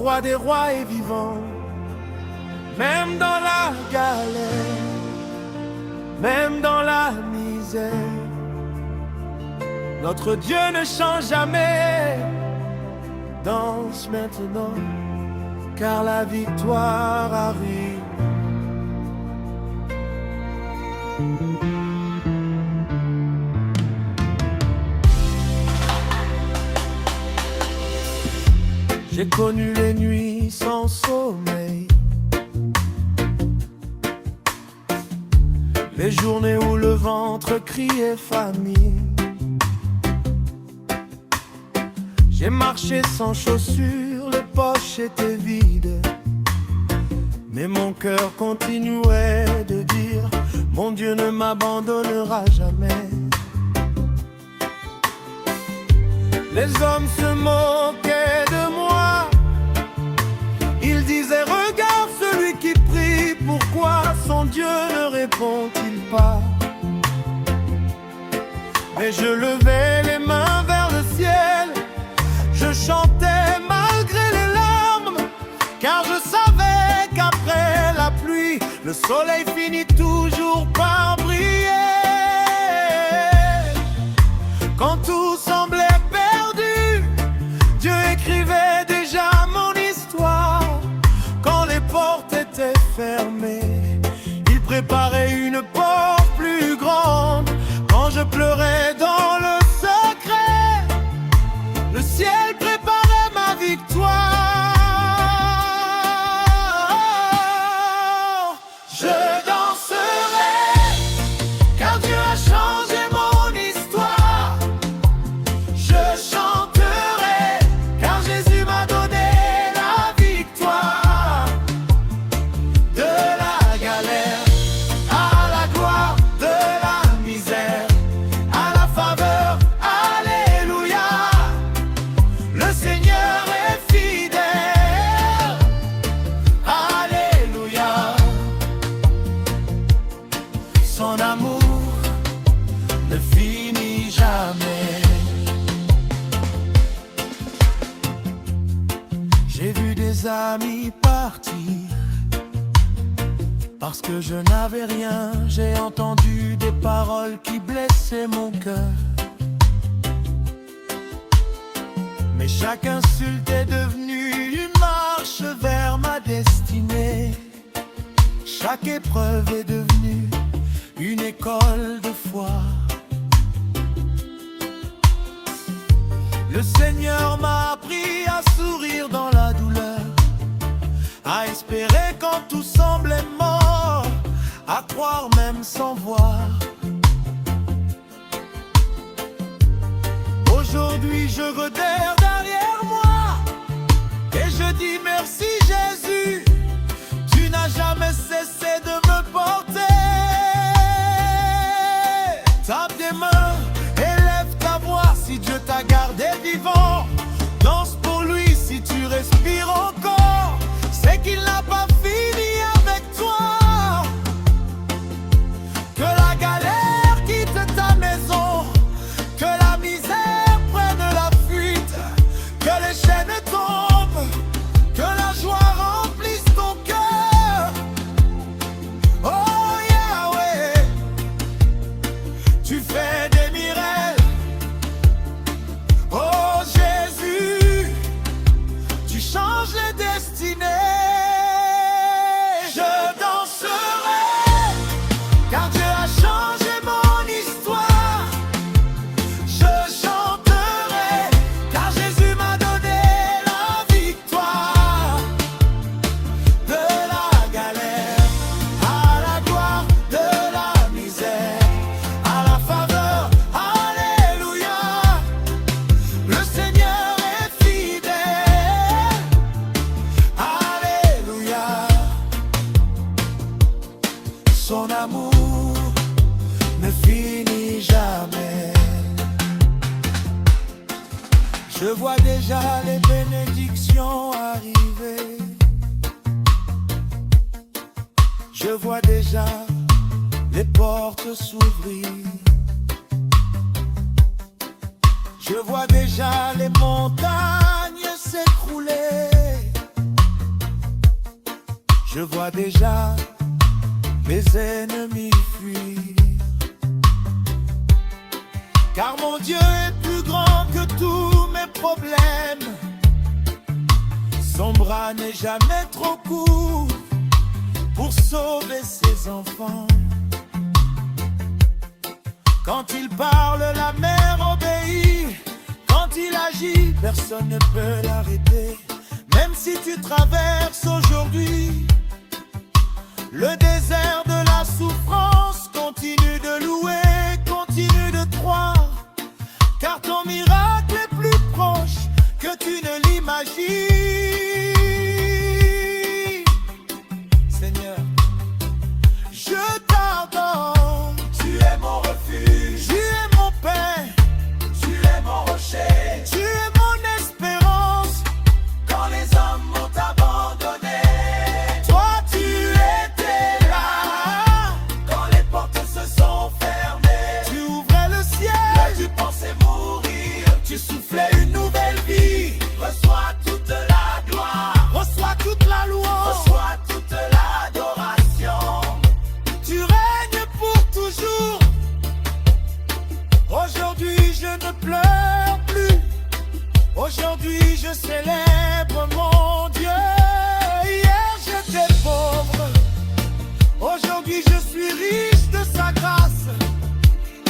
roi des rois est vivant. Même dans la galère, même dans la misère, notre Dieu ne change jamais. Danse maintenant, car la victoire arrive. J'ai connu les nuits sans sommeil, les journées où le ventre criait famine. J'ai marché sans chaussures, les poches étaient vides, mais mon cœur continuait de dire: mon Dieu ne m'abandonnera jamais. Les hommes se moquaient de moi, ils disaient: regarde celui qui prie, pourquoi son Dieu ne répond-il pas? Mais je levais les mains vers le ciel, je chantais malgré les larmes, car je savais qu'après la pluie, le soleil finit toujours par briller. Quand tout semblait perdu, Dieu écrivait déjà mon histoire. Quand les portes étaient fermées, il préparait une porte plus grande. Quand je pleurais dans le secret, le ciel préparait ma victoire. Je danserai, car Dieu a changé mon histoire. Je chanterai, car Jésus m'a donné la victoire. De la galère à la gloire, de la misère à la faveur, alléluia. Le Seigneur est fidèle, alléluia. Son amour ne finit jamais. J'ai vu des amis partir parce que je n'avais rien. J'ai entendu des paroles qui blessaient mon cœur, mais chaque insulte est devenue une marche vers ma destinée. Chaque épreuve est devenue une école de foi. Le Seigneur m'a appris à sourire dans la douleur, à espérer quand tout semblait mort, à croire même sans voir. Aujourd'hui je regarde derrière moi et je dis merci Jésus, tu n'as jamais cessé de me porter. Tape des mains, élève ta voix si Dieu t'a gardé vivant. Danse pour lui si tu respires encore, c'est qu'il n'a pas fini avec toi. Que la galère quitte ta maison, que la misère prenne la fuite, que les chaînes tombent, que la joie remplisse ton cœur. Oh Yahweh, tu fais des miracles. Oh Jésus, tu changes les destinées. Je danserai, car Dieu a changé mon histoire. Je chanterai, car Jésus m'a donné la victoire. De la galère à la gloire, de la misère à la faveur, alléluia. Le Seigneur est fidèle, alléluia. Son amour ne finit jamais. Je vois déjà les bénédictions arriver. Je vois déjà les portes s'ouvrir. Je vois déjà les montagnes s'écrouler. Je vois déjà mes ennemis fuir. Car mon Dieu est plus grand que tous mes problèmes. Son bras n'est jamais trop court pour sauver ses enfants. Quand il parle, la mer obéit. Quand il agit, personne ne peut l'arrêter. Même si tu traverses aujourd'hui le désert de la souffrance, continue de louer, continue de croire, car ton miracle est plus proche que tu ne l'imagines. Seigneur, je t'adore. Tu es mon refuge, Tu es mon paix, tu es mon rocher. tu es mon espérance. Quand les hommes m'ont abandonné, Toi tu étais là. quand les portes se sont fermées, Tu ouvrais le ciel, tu pensais mourir. tu soufflais une nouvelle vie. Reçois toute la gloire, Reçois toute la louange. reçois toute l'adoration. Tu règnes pour toujours. Aujourd'hui je ne pleure plus. Aujourd'hui je célèbre mon Dieu. Hier j'étais pauvre. Aujourd'hui je suis riche de sa grâce.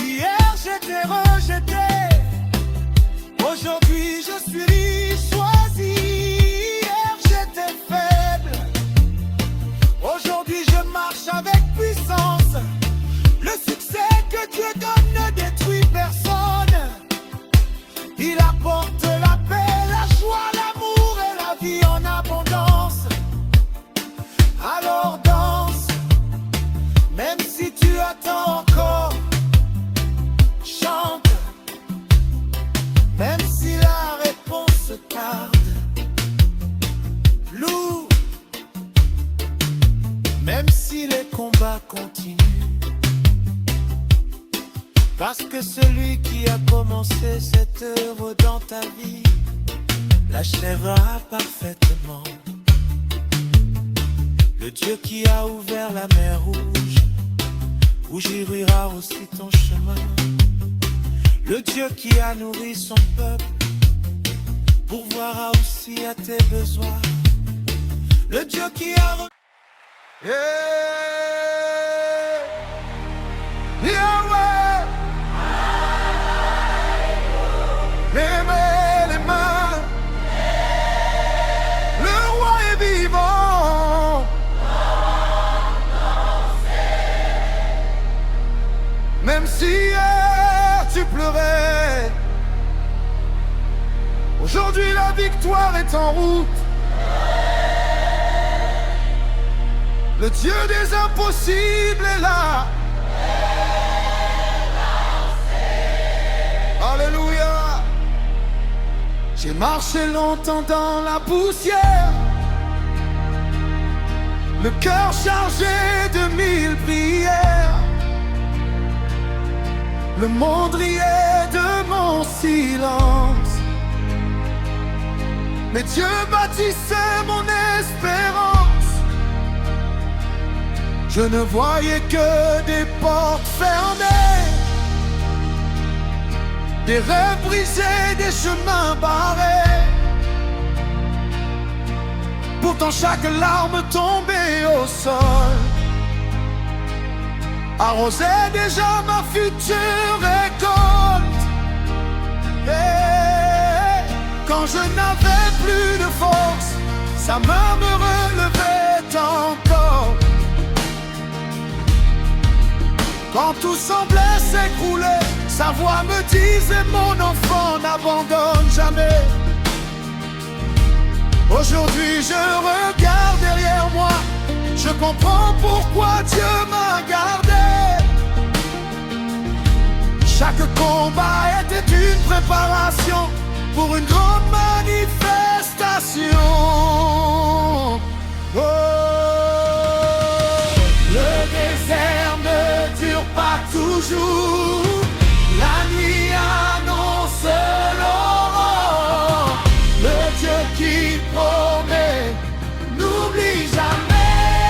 Hier j'étais rejeté. Aujourd'hui je suis riche, choisi. Hier j'étais faible. Aujourd'hui je marche avec puissance. Le succès que Dieu donne ne détruit personne. Il apporte la paix, la joie, l'amour et la vie en abondance. Alors danse, même si tu attends encore. Chante, même si la réponse tarde. Loue, même si les combats continuent. Parce que celui qui a commencé cette œuvre dans ta vie l'achèvera parfaitement. Le Dieu qui a ouvert la mer rouge rougira aussi ton chemin. Le Dieu qui a nourri son peuple pourvoira aussi à tes besoins. Le Dieu qui a... Yahweh, levez les mains. Le roi est vivant. Même si hier tu pleurais, aujourd'hui la victoire est en route. Le Dieu des impossibles est là. Alléluia. J'ai marché longtemps dans la poussière, le cœur chargé de 1000 prières. Le monde riait de mon silence, mais Dieu bâtissait mon espérance. Je ne voyais que des portes fermées, des rêves brisés, des chemins barrés. Pourtant chaque larme tombée au sol arrosait déjà ma future récolte. Et quand je n'avais plus de force, sa main me relevait encore. Quand tout semblait s'écrouler, sa voix me disait: mon enfant, n'abandonne jamais. Aujourd'hui je regarde derrière moi, je comprends pourquoi Dieu m'a gardé. Chaque combat était une préparation pour une grande manifestation. Oh, le désert ne dure pas toujours, la nuit annonce l'aurore. Le Dieu qui promet n'oublie jamais.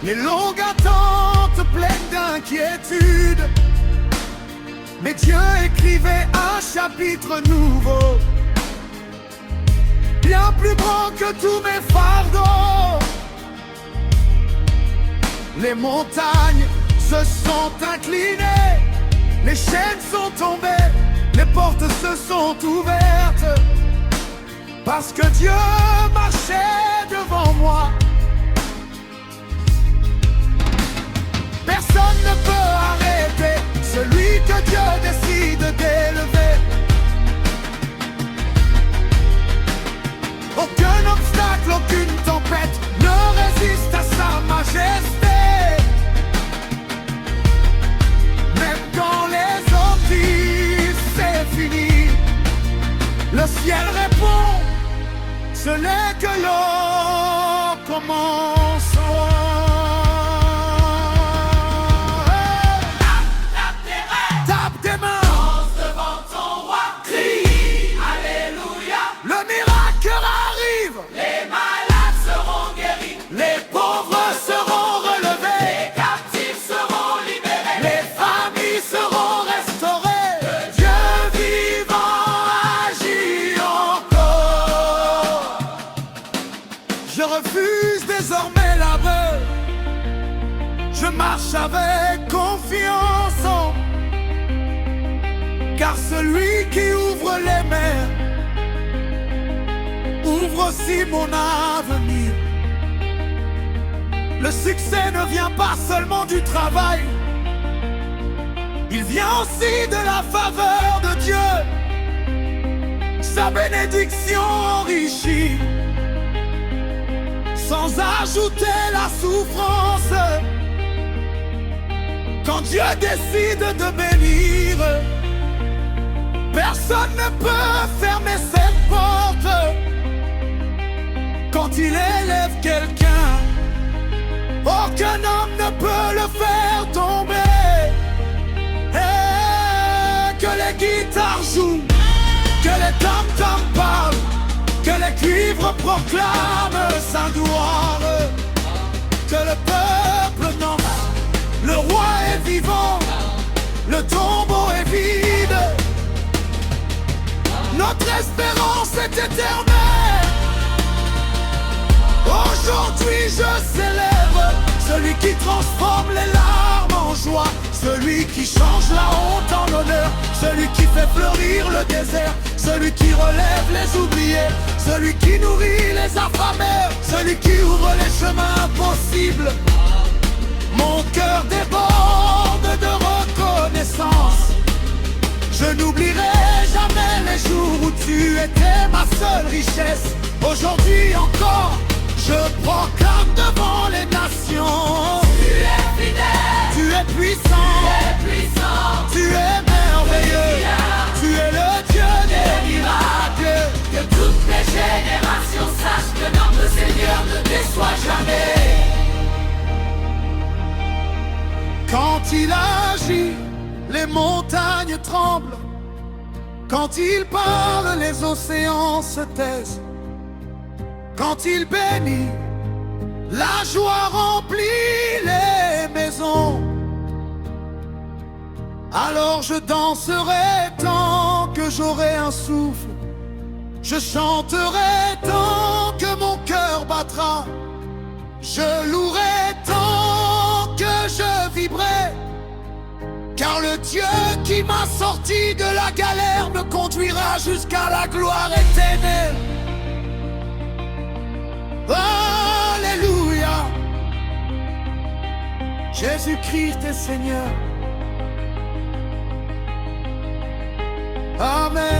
les longues attentes pleines d'inquiétude. Mais Dieu écrivait un chapitre nouveau, bien plus grand que tous mes fardeaux. Les montagnes se sont inclinées, les chaînes sont tombées, les portes se sont ouvertes, parce que Dieu marchait devant moi. Personne ne peut arrêter celui que Dieu décide d'élever. Aucun obstacle, aucune tempête ne résiste à sa majesté. Même quand les hommes disent c'est fini, le ciel répond, ce n'est que le commencement. Tape tes mains, Danse devant ton roi, crie Alléluia. le miracle arrive, Les malades seront guéris, les pauvres seront relevés, les captifs seront libérés. les familles seront restaurées. Dieu vivant agit encore. Je refuse désormais l'aveu, je marche avec confiance, car celui qui ouvre les mers ouvre aussi mon avenir. Le succès ne vient pas seulement du travail, il vient aussi de la faveur de Dieu. Sa bénédiction enrichit, sans ajouter la souffrance. Quand Dieu décide de bénir, personne ne peut fermer cette porte. Quand il élève quelqu'un, aucun homme ne peut le faire tomber. Et que les guitares jouent, que les tam-tams parlent, que les cuivres proclament sa gloire. Que le peuple danse, le roi est vivant, le tombeau est vide. Notre espérance est éternelle. Aujourd'hui je célèbre celui qui transforme les larmes en joie, celui qui change la honte en honneur, celui qui fait fleurir le désert, celui qui relève les oubliés, celui qui nourrit les affamés, celui qui ouvre les chemins possibles. Mon cœur déborde de reconnaissance. Je n'oublierai jamais les jours où tu étais ma seule richesse. Aujourd'hui encore, je proclame devant les nations. Tu es fidèle, Tu es puissant, tu es puissant, tu es merveilleux, tu es le Dieu des miracles. que toutes les générations sachent que notre Seigneur ne déçoit jamais. Quand il agit, les montagnes tremblent. Quand il parle, les océans se taisent. Quand il bénit, la joie remplit les maisons. Alors je danserai tant que j'aurai un souffle. Je chanterai tant que mon cœur battra. Je louerai tant que je vibrerai. Car le Dieu qui m'a sorti de la galère me conduira jusqu'à la gloire éternelle. Alléluia. Jésus-Christ est Seigneur. Amen.